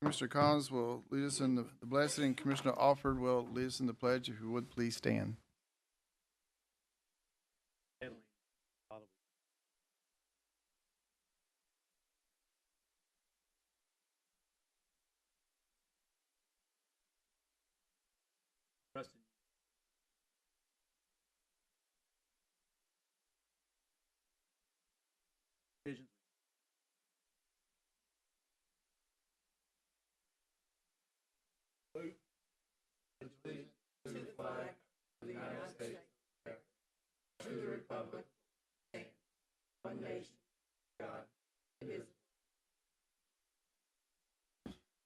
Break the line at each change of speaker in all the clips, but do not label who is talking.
Commissioner Collins will lead us in the blessing, and Commissioner Alford will lead us in the pledge. If you would, please stand.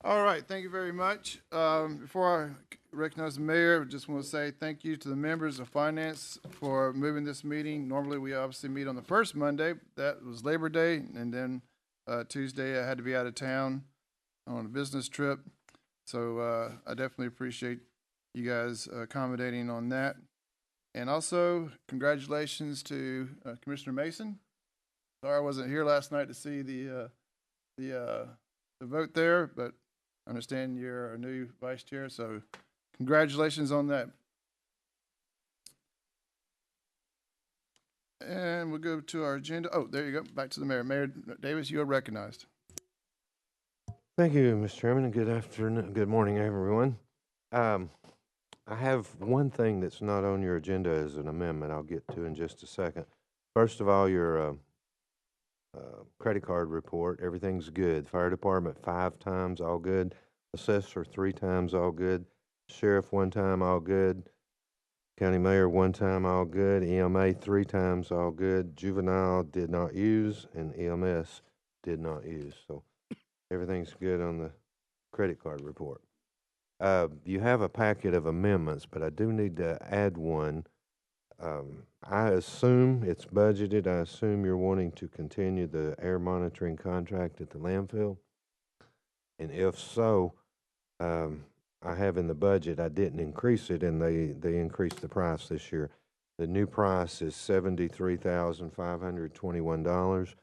All right, thank you very much. Before I recognize the mayor, I just want to say thank you to the members of finance for moving this meeting. Normally, we obviously meet on the first Monday. That was Labor Day, and then Tuesday I had to be out of town on a business trip. So I definitely appreciate you guys accommodating on that. And also, congratulations to Commissioner Mason. Sorry I wasn't here last night to see the vote there, but I understand you're our new vice chair, so congratulations on that. And we'll go to our agenda. Oh, there you go. Back to the mayor. Mayor Davis, you are recognized.
Thank you, Mr. Chairman, and good afternoon, good morning, everyone. I have one thing that's not on your agenda as an amendment I'll get to in just a second. First of all, your credit card report, everything's good. Fire department 5 times, all good. Assessor 3 times, all good. Sheriff 1 time, all good. County mayor 1 time, all good. EMA 3 times, all good. Juvenile did not use, and EMS did not use. So everything's good on the credit card report. You have a packet of amendments, but I do need to add one. I assume it's budgeted. I assume you're wanting to continue the air monitoring contract at the landfill. And if so, I have in the budget, I didn't increase it, and they increased the price this year. The new price is $73,521.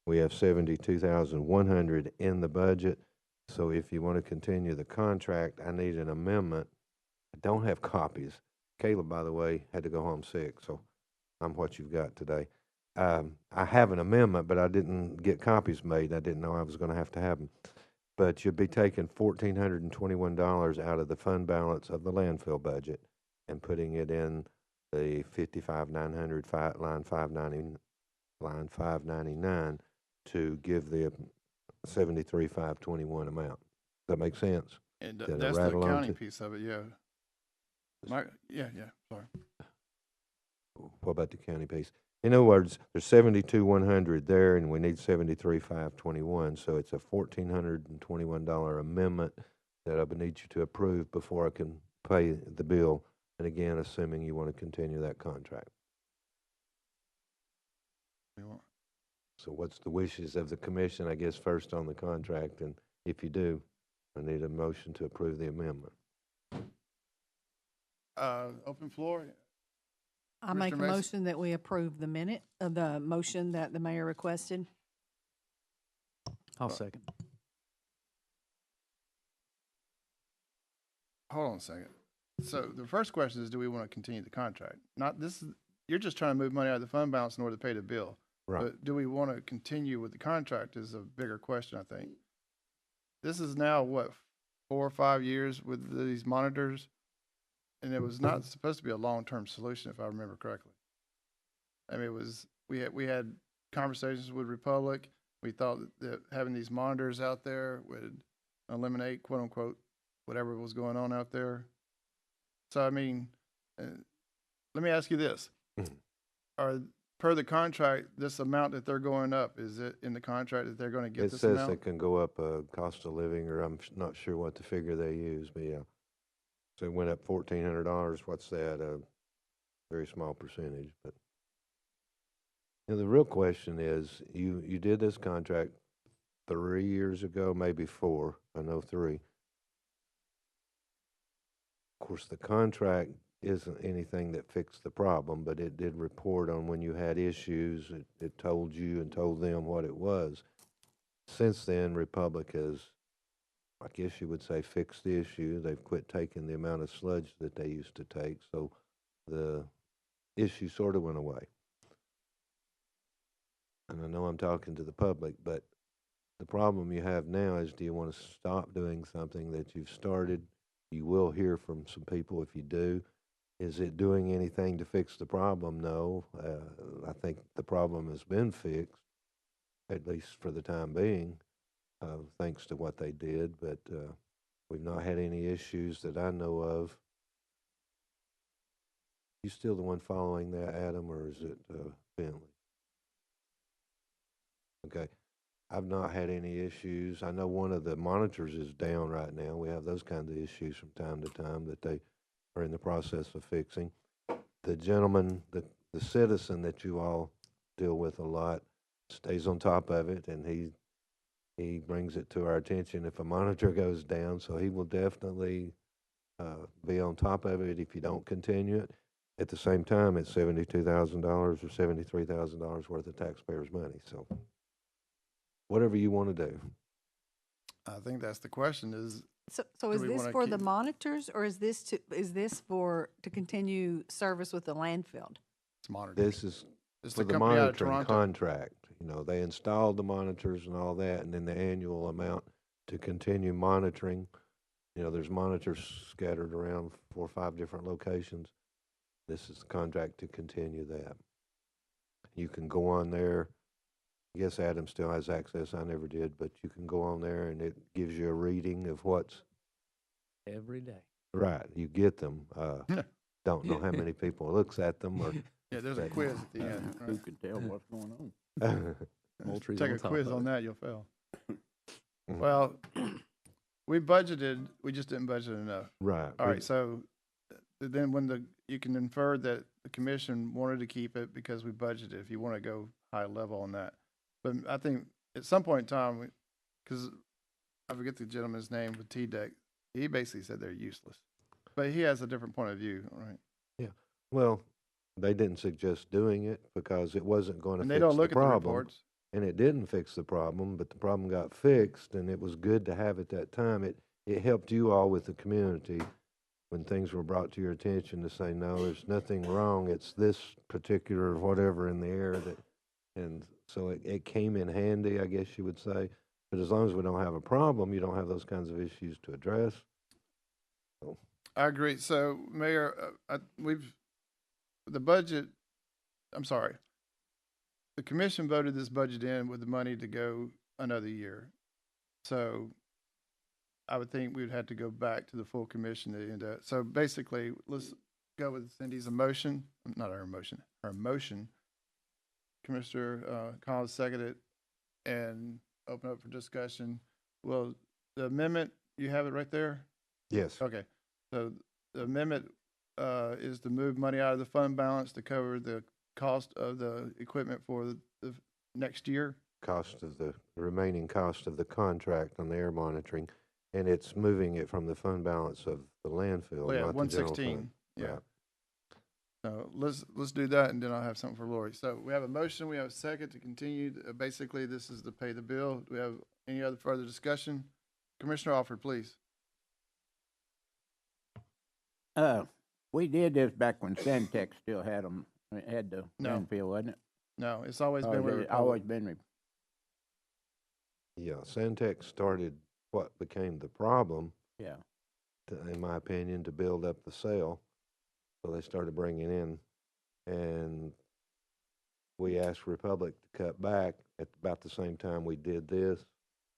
We have $72,100 in the budget. So if you want to continue the contract, I need an amendment. I don't have copies. Caleb, by the way, had to go home sick, so I'm what you've got today. I have an amendment, but I didn't get copies made. I didn't know I was going to have them. But you'll be taking $1,421 out of the fund balance of the landfill budget and putting it in the 55,900 line 599 to give the 73,521 amount. Does that make sense?
And that's the accounting piece of it, yeah. Yeah, sorry.
What about the county piece? In other words, there's 72,100 there, and we need 73,521. So it's a $1,421 amendment that I would need you to approve before I can pay the bill. And again, assuming you want to continue that contract. So what's the wishes of the commission, I guess, first on the contract? And if you do, I need a motion to approve the amendment.
Open floor.
I make a motion that we approve the minute of the motion that the mayor requested.
I'll second.
Hold on a second. So the first question is, do we want to continue the contract? Not this. You're just trying to move money out of the fund balance in order to pay the bill.
Right.
But do we want to continue with the contract is a bigger question, I think. This is now, what, 4 or 5 years with these monitors? And it was not supposed to be a long-term solution, if I remember correctly. I mean, it was, we had conversations with Republic. We thought that having these monitors out there would eliminate, quote unquote, whatever was going on out there. So, I mean, let me ask you this. Are, per the contract, this amount that they're going up, is it in the contract that they're going to get this amount?
It says it can go up cost of living, or I'm not sure what the figure they use, but yeah. So it went up $1,400. What's that? A very small percentage. But you know, the real question is, you did this contract 3 years ago, maybe 4. I know 3. Of course, the contract isn't anything that fixed the problem, but it did report on when you had issues. It told you and told them what it was. Since then, Republic has I guess you would say, fix the issue. They've quit taking the amount of sludge that they used to take, so the issue sort of went away. And I know I'm talking to the public, but the problem you have now is, do you want to stop doing something that you've started? You will hear from some people if you do. Is it doing anything to fix the problem? No. I think the problem has been fixed, at least for the time being, thanks to what they did, but we've not had any issues that I know of. You still the one following that, Adam, or is it Bentley? Okay. I've not had any issues. I know one of the monitors is down right now. We have those kinds of issues from time to time that they are in the process of fixing. The gentleman, the citizen that you all deal with a lot, stays on top of it, and he brings it to our attention if a monitor goes down. So he will definitely be on top of it if you don't continue it. At the same time, it's $72,000 or $73,000 worth of taxpayers' money. So whatever you want to do.
I think that's the question is,
So
Do
is
we
this
wanna
for the
keep-
monitors, or is this to continue service with the landfill?
it's monitored.
This is
It's
for
the
the
company out of
monitoring
Toronto.
contract. You know, they installed the monitors and all that, and then the annual amount to continue monitoring. You know, there's monitors scattered around 4 or 5 different locations. This is the contract to continue that. You can go on there. I guess Adam still has access. I never did, but you can go on there and it gives you a reading of what's
Every day.
right. You get them. Don't know how many people looks at them or
Yeah, there's a
But-
quiz at the end.
Who
Right?
could tell what's going on?
Moultrie's
Take
on
a
top
quiz
of
on
it.
that, you'll fail.
Mhm.
Well, we budgeted, we just didn't budget enough.
right.
All right, so then you can infer that the commission wanted to keep it because we budgeted, if you want to go high level on that. But I think at some point in time, because I forget the gentleman's name with T-Deck, he basically said they're useless. But he has a different point of view, right?
Well, they didn't suggest doing it because it wasn't going to
And
fix
they don't
the
look at the
problem.
reports.
And it didn't fix the problem, but the problem got fixed, and it was good to have at that time. It helped you all with the community when things were brought to your attention to say, no, there's nothing wrong. It's this particular whatever in the air that, and so it came in handy, I guess you would say. But as long as we don't have a problem, you don't have those kinds of issues to address.
I agree. So, Mayor, the budget, I'm sorry. The commission voted this budget in with the money to go another year. So I would think we'd have to go back to the full commission to end up. So basically, let's go with Cindy's motion, not her motion, her motion. Commissioner Collins seconded and open up for discussion. Well, the amendment, you have it right there?
Yes,
Okay, so the amendment is to move money out of the fund balance to cover the cost of the equipment for the next year.
cost of the remaining cost of the contract on the air monitoring, and it's moving it from the fund balance of the landfill,
Oh, yeah,
not the
one
general fund.
sixteen, yeah.
Right.
So let's do that, and then I'll have something for Lori. So we have a motion, we have a second to continue. Basically, this is to pay the bill. Do we have any other further discussion? Commissioner Alford, please.
We did this back when Centex still had them, had the
No.
landfill, wasn't it?
No, it's always
Or
been with
has it
Republic.
always been,
Yeah, Santex started what became the problem,
yeah.
in my opinion, to build up the sale. So they started bringing in, and we asked Republic to cut back at about the same time we did this,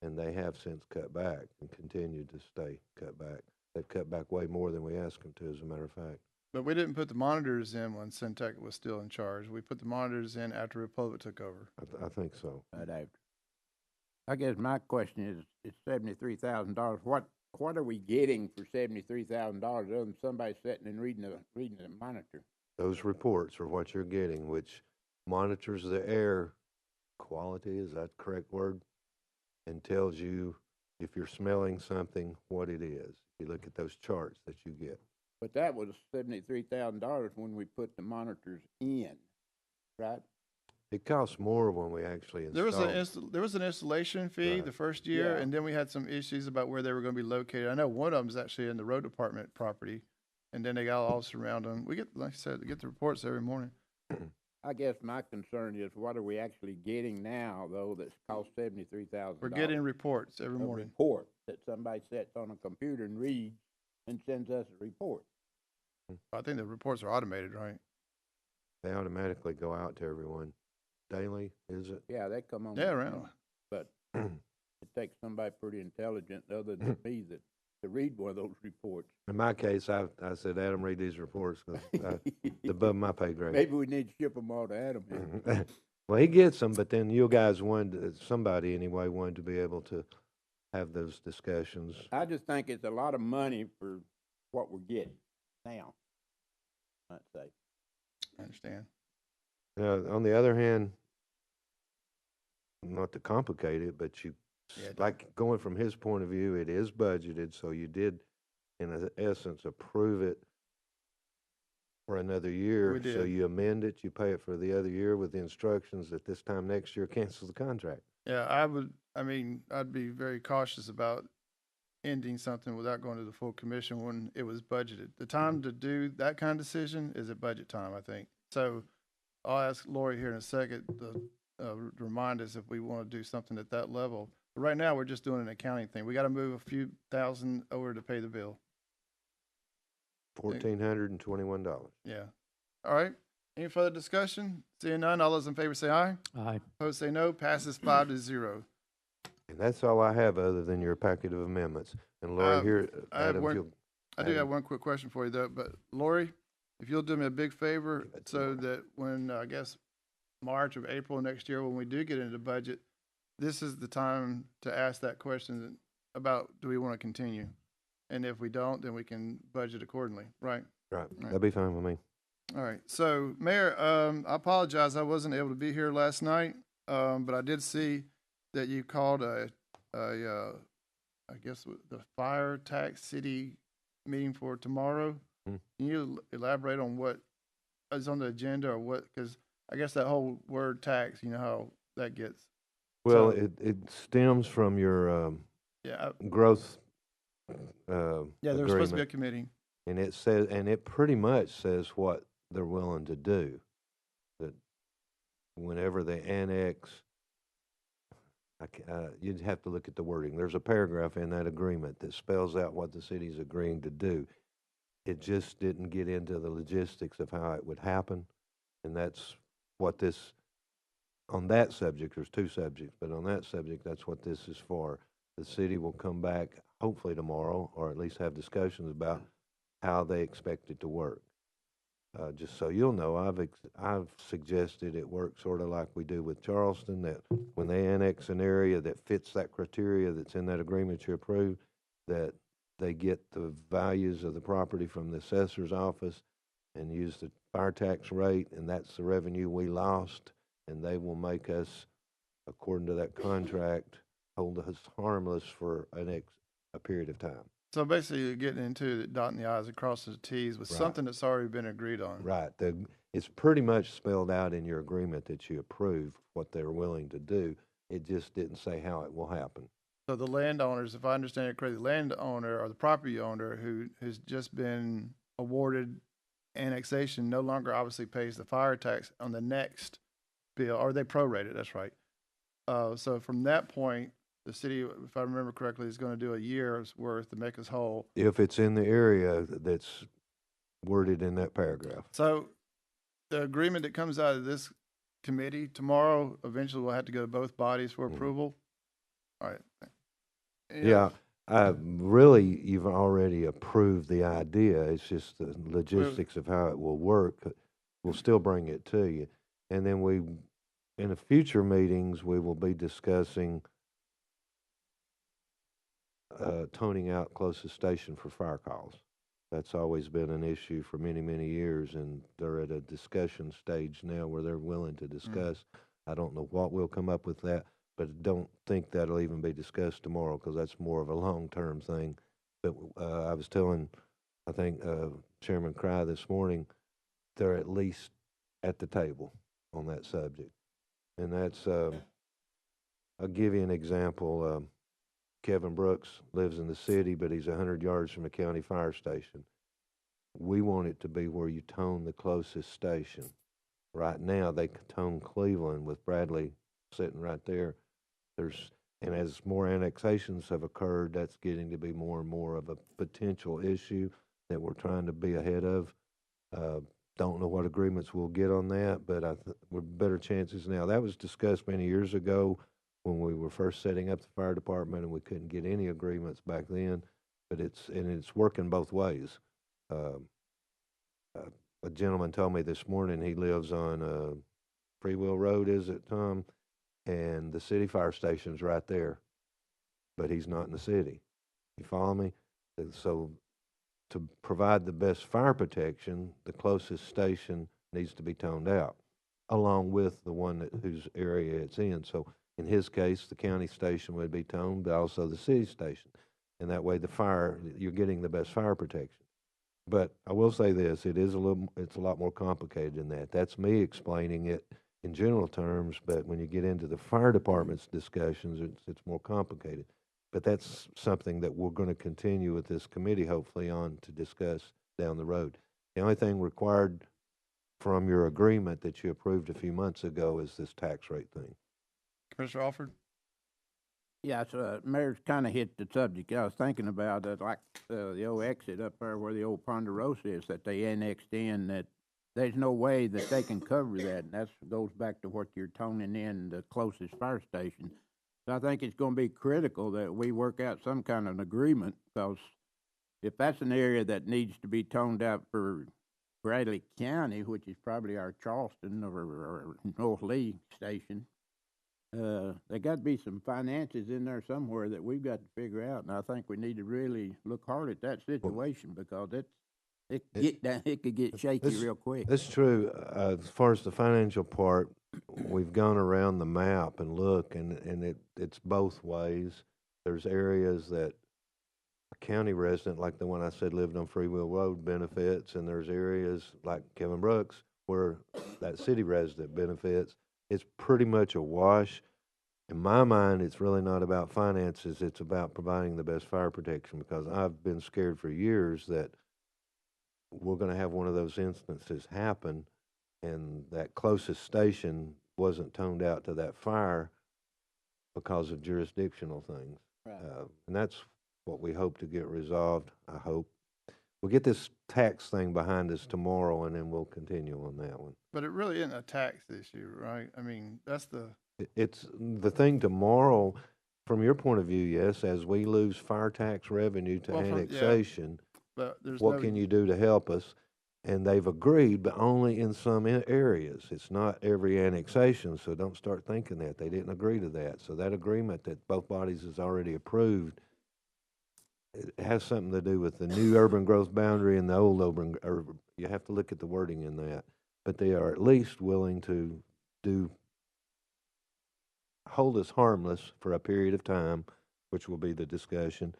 and they have since cut back and continued to stay cut back. They've cut back way more than we asked them to, as a matter of fact.
But we didn't put the monitors in when Centec was still in charge. We put the monitors in after Republic took over.
I think so.
I guess my question is, it's $73,000. What are we getting for $73,000 other than somebody sitting and reading the monitor?
Those reports are what you're getting, which monitors the air quality, is that the correct word? And tells you if you're smelling something, what it is. You look at those charts that you get.
But that was $73,000 when we put the monitors in, right?
It costs more when we actually
There was
install.
there was an installation fee
Right.
the first year,
Yeah.
and then we had some issues about where they were gonna be located. I know one of them is actually in the road department property, and then they got all surround them. We get, like I said, we get the reports every morning.
I guess my concern is what are we actually getting now, though, that's cost $73,000?
We're getting reports every
a
morning.
report that somebody sits on a computer and reads and sends us a report.
I think the reports are automated, right?
They automatically go out to everyone daily, is it?
Yeah, they come on.
Yeah, around.
But it takes somebody pretty intelligent other than me to read one of those reports.
In my case, I said, Adam, read these reports, 'cause, it's above my pay grade.
Maybe we need to ship them all to Adam. then.
Well, he gets them, but then you guys wanted, somebody anyway, wanted to be able to have those discussions.
I just think it's a lot of money for what we're getting now, I'd say.
I understand.
On the other hand, not to complicate it, but
Yeah,
like going from his point of view, it is budgeted, so you did, in essence, approve it for another year.
We
So
did.
you amend it, you pay it for the other year with the instructions that this time next year cancel the contract.
Yeah, I'd be very cautious about ending something without going to the full commission when it was budgeted. The time to do that kind of decision is at budget time, I think. So I'll ask Lori here in a second to remind us if we want to do something at that level. But right now, we're just doing an accounting thing. We got to move a few thousand over to pay the bill.
$1,421.
Yeah. All right. Any further discussion? Seeing none, all those in favor say aye.
Aye.
Opposed say no. Passes 5-0.
And that's all I have other than your packet of amendments. And Lori, here,
I have
Adam,
one-
you'll-
I do have
Adam.
one quick question for you though, but Lori, if you'll do me a big favor
Give it to
so
Lori.
that when, I guess, March or April next year, when we do get into budget, this is the time to ask that question about, do we want to continue? And if we don't, then we can budget accordingly, right?
Right, that'd be fine with me.
All right. So, Mayor, I apologize. I wasn't able to be here last night, but I did see that you called I guess the fire tax city meeting for tomorrow.
Hmm.
Can you elaborate on what is on the agenda or what? Because I guess that whole word tax, you know how that gets.
Well,
So-
it stems from your
Yeah.
growth
Yeah. There was supposed to be a
agreement.
committee.
And it says, and it pretty much says what they're willing to do. That whenever they annex, you'd have to look at the wording. There's a paragraph in that agreement that spells out what the city's agreeing to do. It just didn't get into the logistics of how it would happen. And that's what this, on that subject, there's two subjects, but on that subject, that's what this is for. The city will come back hopefully tomorrow, or at least have discussions about how they expect it to work. Just so you'll know, I've suggested it works sort of like we do with Charleston, that when they annex an area that fits that criteria that's in that agreement you approved, that they get the values of the property from the assessor's office and use the fire tax rate, and that's the revenue we lost, and they will make us, according to that contract, hold us harmless for a period of time.
So basically, you're getting into dotting the i's and crossing the t's with
Right.
something that's already been agreed on.
Right. It's pretty much spelled out in your agreement that you approve what they're willing to do. It just didn't say how it will happen.
So the landowners, if I understand it correctly, the landowner or the property owner who has just been awarded annexation no longer obviously pays the fire tax on the next bill, or they prorate it, that's right. So from that point, the city, if I remember correctly, is going to do a year's worth to make us whole.
If it's in the area that's worded in that paragraph.
So the agreement that comes out of this committee tomorrow, eventually will have to go to both bodies for
Mhm.
approval. All right.
Yeah. Really, you've already approved the idea. It's just the logistics of how it will work. We'll still bring it to you. And then in the future meetings, we will be discussing toning out closest station for fire calls. That's always been an issue for many, many years, and they're at a discussion stage now where they're willing to discuss. I don't know what will come up with that, but I don't think that'll even be discussed tomorrow because that's more of a long-term thing. But I was telling, I think, Chairman Cry this morning, they're at least at the table on that subject. And that's, I'll give you an example. Kevin Brooks lives in the city, but he's 100 yards from the county fire station. We want it to be where you tone the closest station. Right now, they tone Cleveland with Bradley sitting right there. And as more annexations have occurred, that's getting to be more and more of a potential issue that we're trying to be ahead of. Don't know what agreements we'll get on that, but we're better chances now. That was discussed many years ago when we were first setting up the fire department, and we couldn't get any agreements back then. But it's working both ways. A gentleman told me this morning he lives on Freewheel Road, is it, Tom? And the city fire station's right there, but he's not in the city. You follow me? And so to provide the best fire protection, the closest station needs to be toned out, along with the one whose area it's in. So in his case, the county station would be toned, but also the city station. And that way you're getting the best fire protection. But I will say this, it's a lot more complicated than that. That's me explaining it in general terms, but when you get into the fire department's discussions, it's more complicated. But that's something that we're going to continue with this committee, hopefully, on to discuss down the road. The only thing required from your agreement that you approved a few months ago is this tax rate thing.
Commissioner Alford?
Yeah, so Mayor's kind of hit the subject. I was thinking about it, like the old exit up there where the old Ponderosa is that they annexed in, that there's no way that they can cover that. And that goes back to what you're toning in the closest fire station. So I think it's going to be critical that we work out some kind of an agreement, because if that's an area that needs to be toned out for Bradley County, which is probably our Charleston or North Lee station, there got to be some finances in there somewhere that we've got to figure out, and I think we need to really look hard at that situation, because it could get shaky real quick.
That's true. As far as the financial part, we've gone around the map and look, and it's both ways. There's areas that a county resident, like the one I said lived on Freewheel Road, benefits, and there's areas like Kevin Brooks where that city resident benefits. It's pretty much a wash. In my mind, it's really not about finances. It's about providing the best fire protection, because I've been scared for years that we're going to have one of those instances happen, and that closest station wasn't toned out to that fire because of jurisdictional things.
Right.
And that's what we hope to get resolved, I hope. We'll get this tax thing behind us tomorrow, and then we'll continue on that one.
But it really isn't a tax issue, right? I mean, that's
It's the thing tomorrow, from your point of view, yes, as we lose fire tax revenue to annexation,
but there's
what can you do to help us? And they've agreed, but only in some areas. It's not every annexation, so don't start thinking that. They didn't agree to that. So that agreement that both bodies has already approved, it has something to do with the new urban growth boundary and the old urban. You have to look at the wording in that. But they are at least willing to hold us harmless for a period of time, which will be the discussion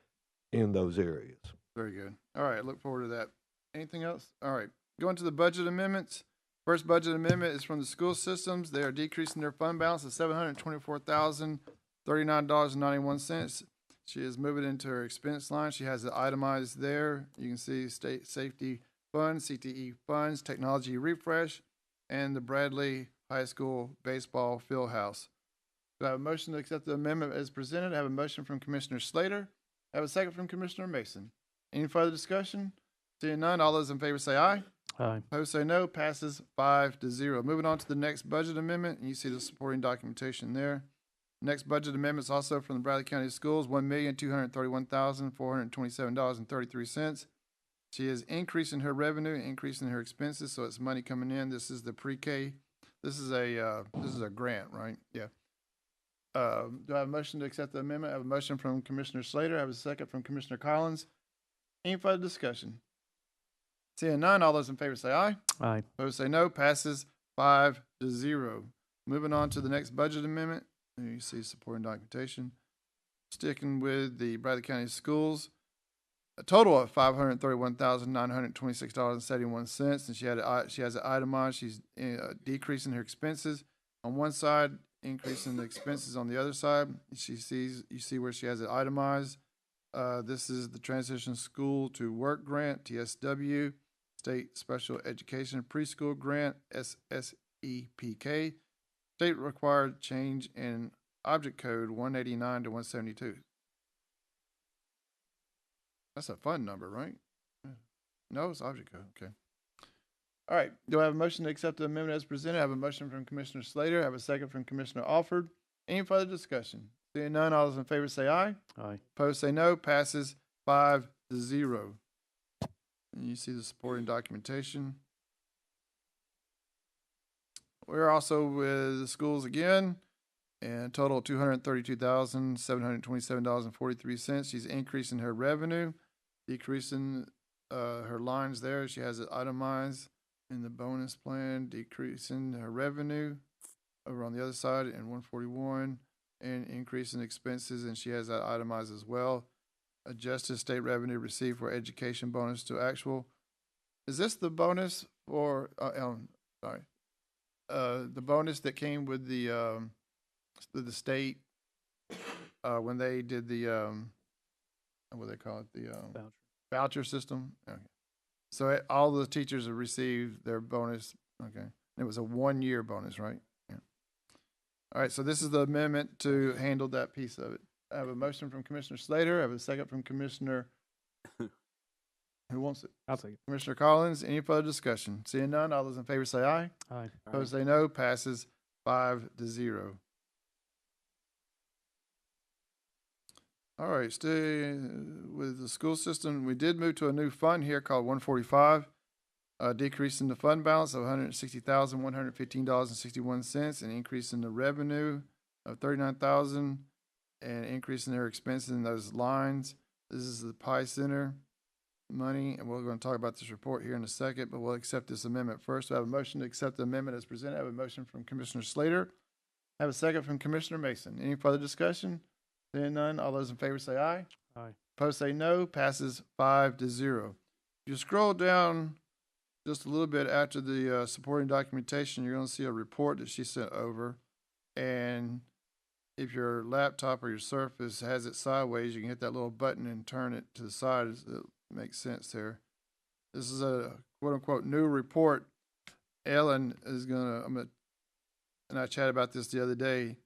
in those areas.
Very good. All right, look forward to that. Anything else? All right, going to the budget amendments. First budget amendment is from the school systems. They are decreasing their fund balance to $724,039.91. She is moving into her expense line. She has it itemized there. You can see state safety funds, CTE funds, technology refresh, and the Bradley High School baseball field house. Do I have a motion to accept the amendment as presented? I have a motion from Commissioner Slater. I have a second from Commissioner Mason. Any further discussion? Seeing none, all those in favor say aye.
Aye.
Opposed say no. Passes 5-0. Moving on to the next budget amendment, and you see the supporting documentation there. Next budget amendment is also from the Bradley County Schools, $1,231,427.33. She is increasing her revenue, increasing her expenses, so it's money coming in. This is the pre-K. This is a grant, right? Yeah. Do I have a motion to accept the amendment? I have a motion from Commissioner Slater. I have a second from Commissioner Collins. Any further discussion? Seeing none, all those in favor say aye.
Aye.
Opposed say no. Passes 5-0. Moving on to the next budget amendment. You see supporting documentation. Sticking with the Bradley County Schools, a total of $531,926.71, and she has it itemized. She's decreasing her expenses. On one side, increase in the expenses on the other side. You see where she has it itemized. This is the Transition School to Work Grant, TSW, State Special Education Preschool Grant, SSEPK, State Required Change in Object Code 189 to 172. That's a fun number, right? No, it's object code, okay. All right, do I have a motion to accept the amendment as presented? I have a motion from Commissioner Slater, I have a second from Commissioner Alford. Any further discussion? Seeing none, all those in favor say aye.
Aye.
Opposed say no, passes 5-0. And you see the supporting documentation. We're also with the schools again, and total $232,727.43. She's increasing her revenue, decreasing her lines there. She has it itemized in the bonus plan, decreasing her revenue over on the other side in 141, and increasing expenses, and she has that itemized as well. Adjusted state revenue received for education bonus to actual. Is this the bonus for, the bonus that came with the state, when they did the, what do they call it, the, voucher system? Okay. So all the teachers have received their bonus, okay. It was a 1-year bonus, right? Yeah. All right, so this is the amendment to handle that piece of it. I have a motion from Commissioner Slater. I have a second from Commissioner, who wants it?
I'll take it.
Commissioner Collins. Any further discussion? Seeing none, all those in favor say aye.
Aye.
Opposed say no, passes 5-0. All right, stay with the school system. We did move to a new fund here called 145, decrease in the fund balance of $160,115.61, an increase in the revenue of $39,000, and increase in their expenses in those lines. This is the Pi Center money, and we're going to talk about this report here in a second, but we'll accept this amendment first. I have a motion to accept the amendment as presented. I have a motion from Commissioner Slater. I have a second from Commissioner Mason. Any further discussion? Seeing none, all those in favor say aye.
Aye.
Opposed say no, passes 5-0. If you scroll down just a little bit after the supporting documentation, you're going to see a report that she sent over. And if your laptop or your Surface has it sideways, you can hit that little button and turn it to the side. It makes sense there. This is a quote-unquote new report. Ellen is and I chatted about this the other day.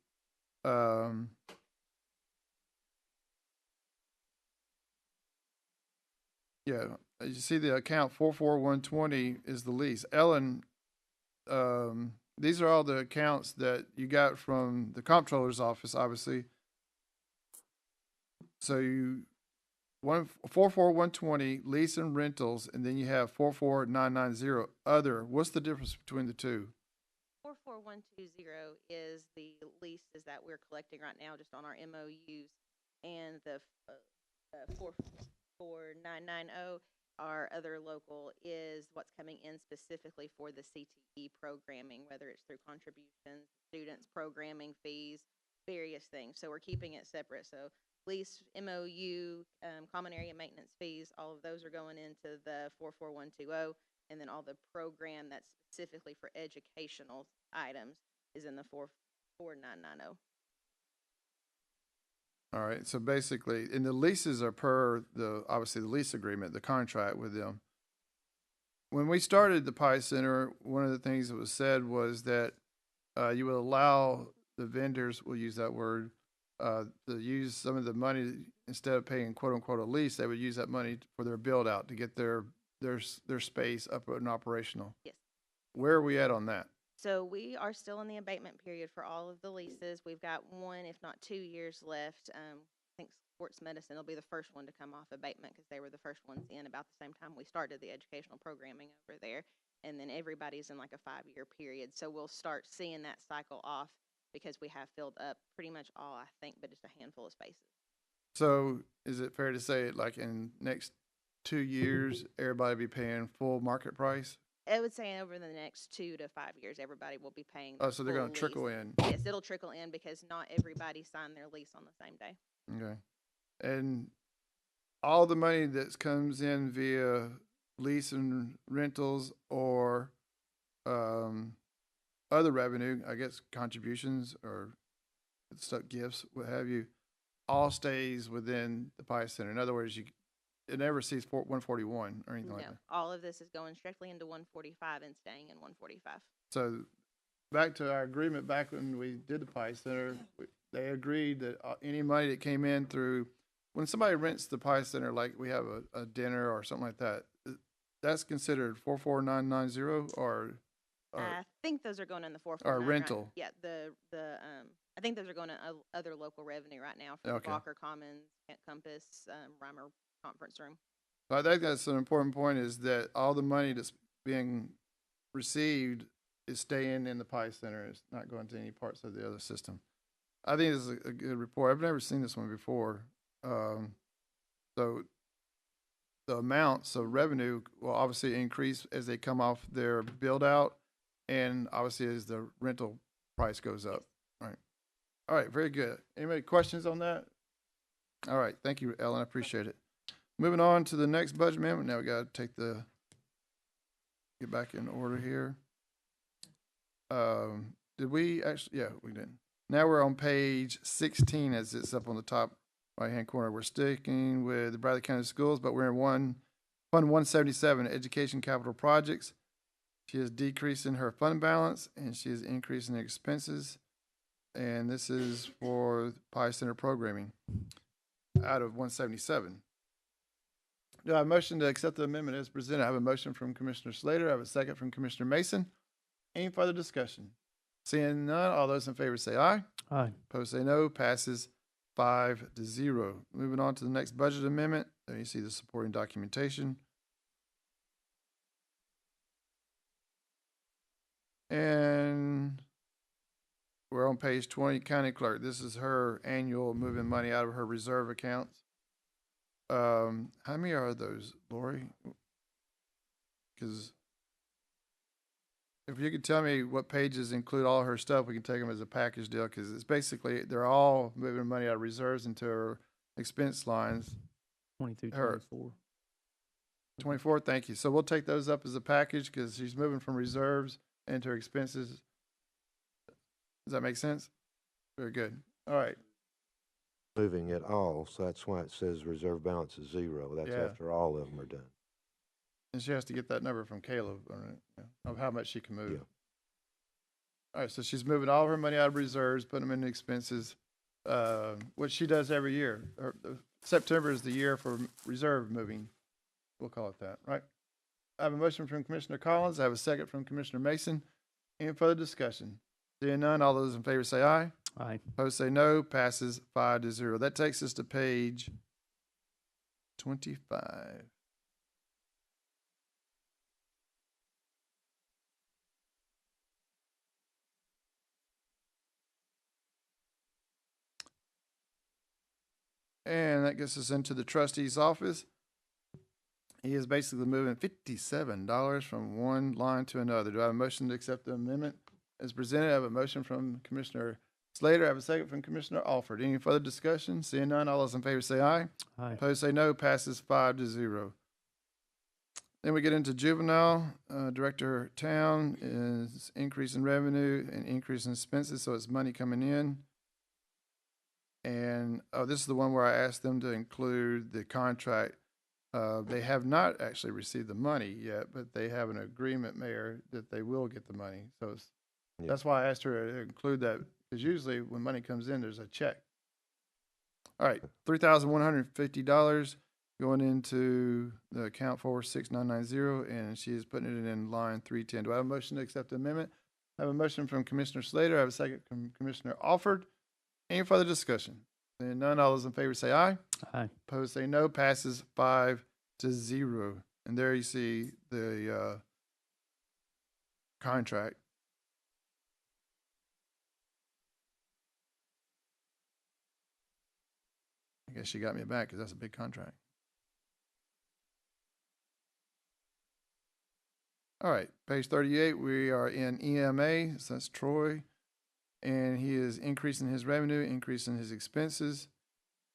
Yeah, you see the account 44120 is the lease. Ellen, these are all the accounts that you got from the comptroller's office, obviously. So 44120 lease and rentals, and then you have 44990 other. What's the difference between the two?
44120 is the leases that we're collecting right now just on our MOUs, and the 44990, our other local, is what's coming in specifically for the CTE programming, whether it's through contributions, students, programming fees, various things. So we're keeping it separate. So lease, MOU, common area maintenance fees, all of those are going into the 44120, and then all the program that's specifically for educational items is in the 44990.
All right, so basically, and the leases are per obviously the lease agreement, the contract with them. When we started the Pi Center, one of the things that was said was that you would allow the vendors, we'll use that word, to use some of the money instead of paying quote unquote a lease. They would use that money for their build out to get their space up and operational.
Yes.
Where are we at on that?
So we are still in the abatement period for all of the leases. We've got 1, if not 2 years left. I think sports medicine will be the first one to come off abatement because they were the first ones in about the same time we started the educational programming over there. And then everybody's in like a 5-year period. So we'll start seeing that cycle off because we have filled up pretty much all, I think, but just a handful of spaces.
So is it fair to say like in next 2 years, everybody be paying full market price?
I would say over the next 2 to 5 years, everybody will be paying.
Oh, so they're going
full
to trickle
lease.
in.
Yes, it'll trickle in because not everybody signed their lease on the same day.
Okay. And all the money that comes in via lease and rentals or other revenue, I guess contributions or stuff, gifts, what have you, all stays within the Pius Center. In other words, it never sees 141 or anything
No,
like that.
all of this is going strictly into 145 and staying in 145.
So back to our agreement back when we did the Pius Center, they agreed that any money that came in through, when somebody rents the Pius Center, like we have a dinner or something like that, that's considered 44990 or
I think those are going in the 449.
or rental.
Yeah, I think those are going to other local revenue right now for
Okay.
Walker Commons, Kent Compass, Reimer Conference Room.
So I think that's an important point, is that all the money that's being received is staying in the Pius Center. It's not going to any parts of the other system. I think this is a good report. I've never seen this one before. So the amounts of revenue will obviously increase as they come off their build out, and obviously as the rental price goes up. All right, very good. Anybody questions on that? All right, thank you, Ellen. I appreciate it. Moving on to the next budget amendment. Now we got to get back in order here. Did we actually? Yeah, we did. Now we're on page 16 as it's up on the top right-hand corner. We're sticking with the Bradley County Schools, but we're in Fund 177, Education Capital Projects. She is decreasing her fund balance, and she is increasing expenses. And this is for Pius Center programming out of 177. Do I have a motion to accept the amendment as presented? I have a motion from Commissioner Slater. I have a second from Commissioner Mason. Any further discussion? Seeing none, all those in favor say aye.
Aye.
Opposed say no. Passes 5-0. Moving on to the next budget amendment. There you see the supporting documentation. And we're on page 20, County Clerk. This is her annual moving money out of her reserve accounts. How many are those, Lori? Because if you could tell me what pages include all her stuff, we can take them as a package deal, because it's basically, they're all moving money out of reserves into her expense lines.
22,
Her.
24.
24, thank you. So we'll take those up as a package because she's moving from reserves into her expenses. Does that make sense? Very good. All right.
Moving at all, so that's why it says reserve balance is 0. That's
Yeah.
after all of them are done.
And she has to get that number from Caleb, all right, yeah, of how much she can move.
Yeah.
All right, so she's moving all of her money out of reserves, putting them into expenses, which she does every year. September is the year for reserve moving. We'll call it that, right? I have a motion from Commissioner Collins. I have a second from Commissioner Mason. Any further discussion? Seeing none, all those in favor say aye.
Aye.
Opposed say no. Passes 5-0. That takes us to page 25. And that gets us into the trustee's office. He is basically moving $57 from one line to another. Do I have a motion to accept the amendment as presented? I have a motion from Commissioner Slater. I have a second from Commissioner Alford. Any further discussion? Seeing none, all those in favor say aye.
Aye.
Opposed say no. Passes 5-0. Then we get into juvenile. Director Town is increasing revenue and increasing expenses, so it's money coming in. And this is the one where I asked them to include the contract. They have not actually received the money yet, but they have an agreement, Mayor, that they will get the money. So it's,
Yeah.
that's why I asked her to include that, because usually when money comes in, there's a check. All right, $3,150 going into the account 46990, and she is putting it in line 310. Do I have a motion to accept the amendment? I have a motion from Commissioner Slater. I have a second from Commissioner Alford. Any further discussion? Seeing none, all those in favor say aye.
Aye.
Opposed say no. Passes 5-0. And there you see the contract. I guess she got me back because that's a big contract. All right, page 38, we are in EMA, so that's Troy. And he is increasing his revenue, increasing his expenses,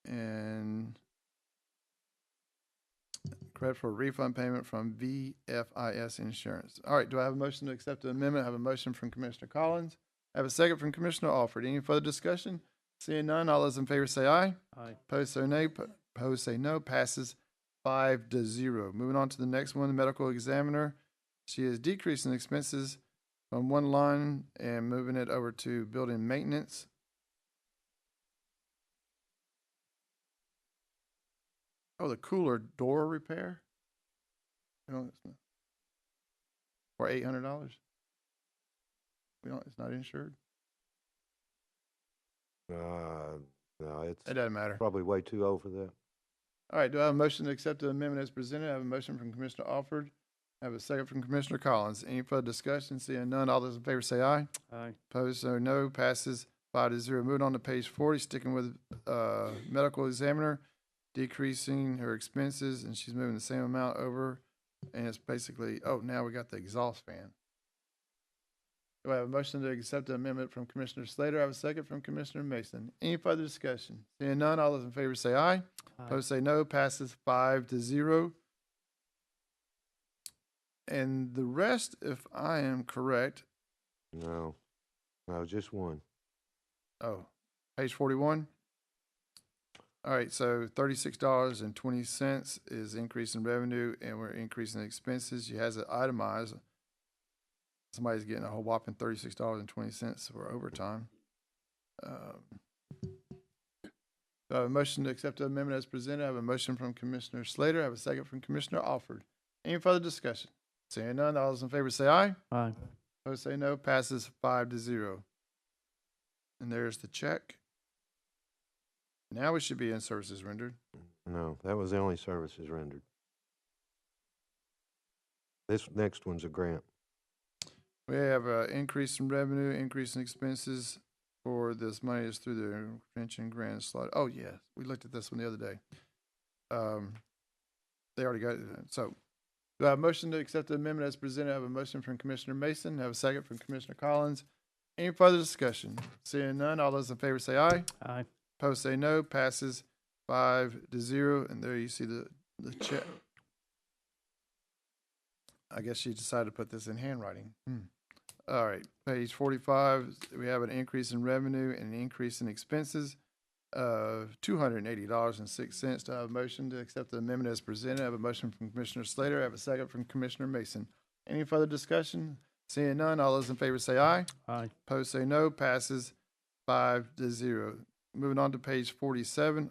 and credit for refund payment from VFIS Insurance. All right, do I have a motion to accept the amendment? I have a motion from Commissioner Collins. I have a second from Commissioner Alford. Any further discussion? Seeing none, all those in favor say aye.
Aye.
Opposed say nay. Opposed say no. Passes 5-0. Moving on to the next one, the medical examiner. She is decreasing expenses from one line and moving it over to building maintenance. Oh, the cooler door repair? No, it's not. For $800? We don't, it's not insured?
No,
It
it's
doesn't matter.
probably way too old for that.
All right, do I have a motion to accept the amendment as presented? I have a motion from Commissioner Alford. I have a second from Commissioner Collins. Any further discussion? Seeing none, all those in favor say aye.
Aye.
Opposed, so no. Passes 5-0. Moving on to page 40, sticking with medical examiner, decreasing her expenses, and she's moving the same amount over. And it's basically, oh, now we got the exhaust fan. Do I have a motion to accept the amendment from Commissioner Slater? I have a second from Commissioner Mason. Any further discussion? Seeing none, all those in favor say aye. Opposed say no. Passes 5-0. And the rest, if I am correct,
No, just one.
oh, page 41. All right, so $36.20 is increase in revenue, and we're increasing expenses. She has it itemized. Somebody's getting a whole whopping $36.20 for overtime. So I have a motion to accept the amendment as presented. I have a motion from Commissioner Slater. I have a second from Commissioner Alford. Any further discussion? Seeing none, all those in favor say aye.
Aye.
Opposed say no. Passes 5-0. And there's the check. Now we should be in services rendered.
No, that was the only services rendered. This next one's a grant.
We have an increase in revenue, increase in expenses for this money is through the pension grant slide. Oh, yeah, we looked at this one the other day. They already got it. So do I have a motion to accept the amendment as presented? I have a motion from Commissioner Mason. I have a second from Commissioner Collins. Any further discussion? Seeing none, all those in favor say aye.
Aye.
Opposed say no. Passes 5-0. And there you see the check. I guess she decided to put this in handwriting. All right, page 45, we have an increase in revenue and an increase in expenses of $280.06. Do I have a motion to accept the amendment as presented? I have a motion from Commissioner Slater. I have a second from Commissioner Mason. Any further discussion? Seeing none, all those in favor say aye.
Aye.
Opposed say no. Passes 5-0. Moving on to page 47.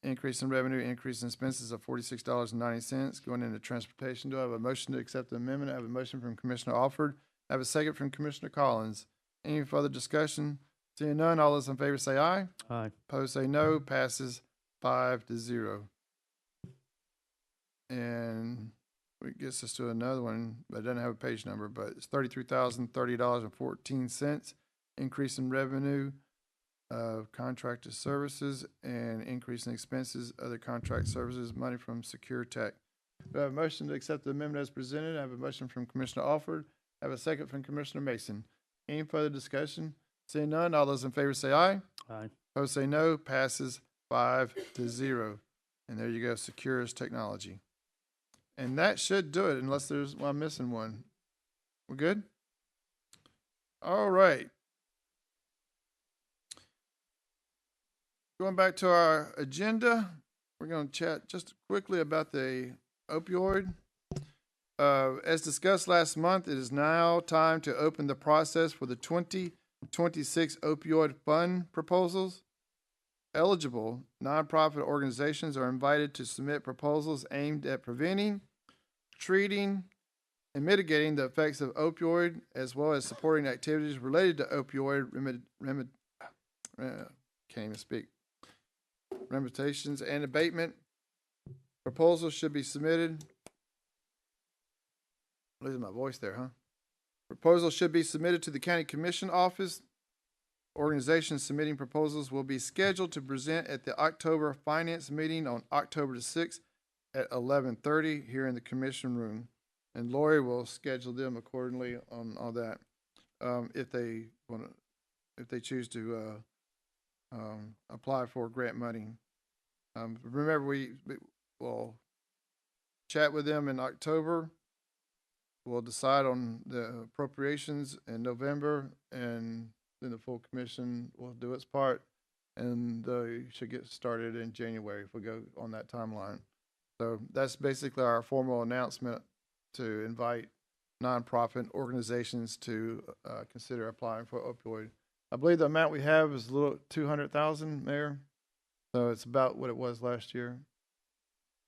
Increase in revenue, increase in expenses of $46.90. Going into transportation, do I have a motion to accept the amendment? I have a motion from Commissioner Alford. I have a second from Commissioner Collins. Any further discussion? Seeing none, all those in favor say aye.
Aye.
Opposed say no. Passes 5-0. And it gets us to another one, but it doesn't have a page number, but it's $33,030.14. Increase in revenue of contracted services and increase in expenses, other contract services, money from Secure Tech. Do I have a motion to accept the amendment as presented? I have a motion from Commissioner Alford. I have a second from Commissioner Mason. Any further discussion? Seeing none, all those in favor say aye.
Aye.
Opposed say no. Passes 5-0. And there you go, Securus Technology. And that should do it, unless I'm missing one. We're good? All right. Going back to our agenda, we're going to chat just quickly about the opioid. As discussed last month, it is now time to open the process for the 2026 opioid fund proposals. Eligible nonprofit organizations are invited to submit proposals aimed at preventing, treating, and mitigating the effects of opioid, as well as supporting activities related to opioid remediations and abatement. Proposals should be submitted. Losing my voice there, huh? Proposals should be submitted to the County Commission office. Organizations submitting proposals will be scheduled to present at the October Finance meeting on October the 6th at 11:30 here in the Commission room. And Lori will schedule them accordingly on all that. If they choose to apply for grant money. Remember, chat with them in October. We'll decide on the appropriations in November, and then the full commission will do its part, and you should get started in January if we go on that timeline. So that's basically our formal announcement to invite nonprofit organizations to consider applying for opioid. I believe the amount we have is a little 200,000, Mayor. So it's about what it was last year.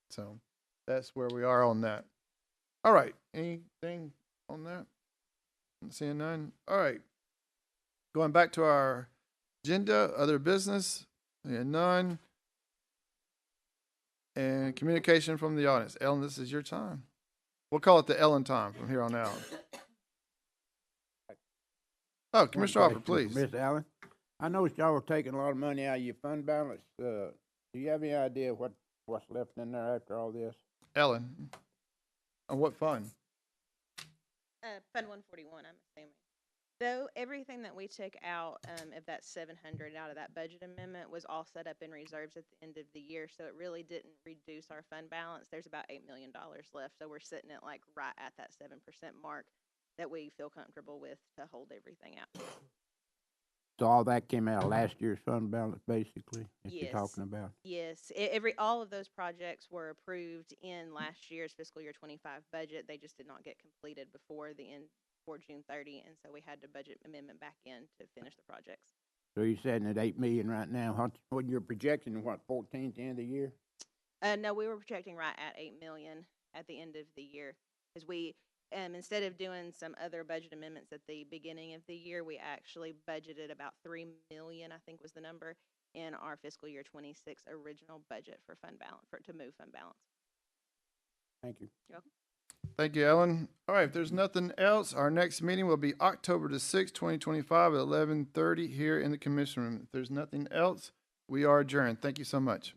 So that's where we are on that. All right. Anything on that? I'm seeing none. All right. Going back to our agenda, other business, and none. And communication from the audience. Ellen, this is your time. We'll call it the Ellen time from here on out. Oh, Commissioner Offer, please.
Miss Allen, I noticed y'all were taking a lot of money out of your fund balance. Do you have any idea what's left in there after all this?
Ellen, on what fund?
Fund 141, I'm assuming. Though everything that we took out of that 700 out of that budget amendment was all set up in reserves at the end of the year, so it really didn't reduce our fund balance. There's about $8 million left, so we're sitting at like right at that 7% mark that we feel comfortable with to hold everything out.
So all that came out of last year's fund balance, basically, that you're
Yes.
talking about?
Yes, all of those projects were approved in last year's fiscal year 25 budget. They just did not get completed before June 30, and so we had to budget amendment back in to finish the projects.
So you're sitting at 8 million right now. What you're projecting, 14 at the end of the year?
No, we were projecting right at 8 million at the end of the year, because we, instead of doing some other budget amendments at the beginning of the year, we actually budgeted about 3 million, I think was the number, in our fiscal year 26 original budget for fund balance, to move fund balance.
Thank you.
You're welcome.
Thank you, Ellen. All right, if there's nothing else, our next meeting will be October the 6th, 2025 at 11:30 here in the commission room. If there's nothing else, we are adjourned. Thank you so much.